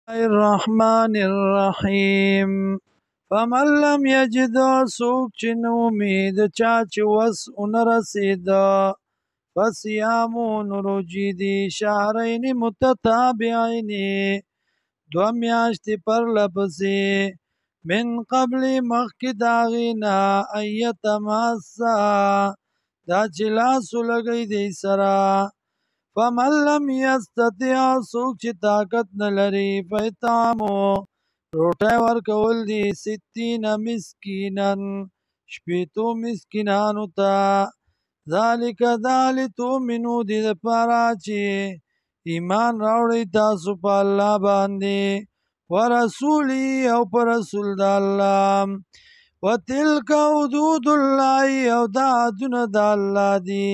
الرحمن الرحیم فمن لم یجد سوک چی نو امید چاچ وس انرسید فصیامو نروجی دی شهرین متتابعین دو میاشتی پر لپسی من قبل مخی داغینا ایتماسا دا چلاسو لگئی دی سرا فمن لم یستطیع سوک چی طاقت نلری فیطامو روٹی ورکول دی ستین مسکینن شپیتو مسکینانو تا ذالک دالی تومنو دی دپارا چی ایمان راوڑی تاسو پا اللہ باندی ورسولی او پر رسول دا اللہ وتلک حدود اللہ او دا حدون دا اللہ دی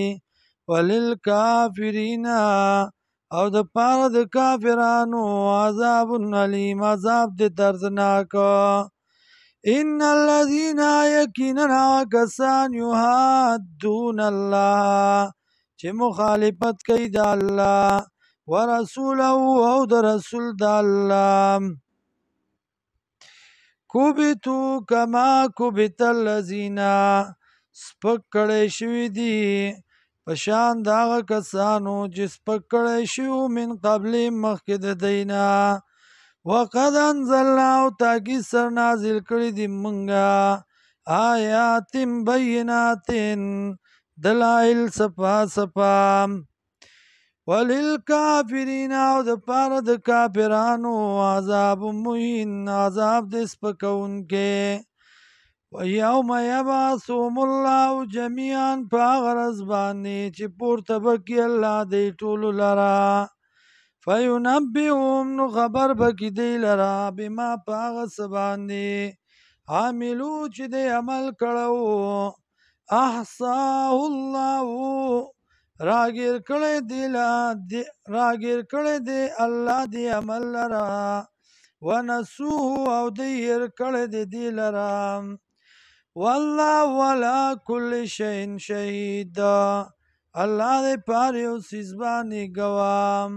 وللکافرین او د پاره د کافرانو عذاب علیم عذاب د دردناک ان الذين یقینا کسان یحادون الله چې مخالفت کوي د الله ورسوله او د رسول د الله کوبتو کما کوبت الذین سپک کړی شوي دي پشان داغ کسانو جس پکڑے شو من قبل مخکد دینا وقد انزلنا او تاکی سر نازل کری دی منگا آیات بینات دلائل سپا سپا وللکافرین او د پاره د کافرانو عذاب مهین عذاب دس پکون کے ویوم یبعثهم الله جميعا پاغرز باندې چې پورته بکی الله دی ټولو لرا فینبئهم نو خبر بکی دی لرا بما پاغس باندې عاملو چې دی عمل کړو احصاه الله راگیر کړی دی الله دی عمل لرا ونسوه او دی هیر کړی دی لرا والله ولا کل شین شهید الله دې پاره او سیزبانی گوام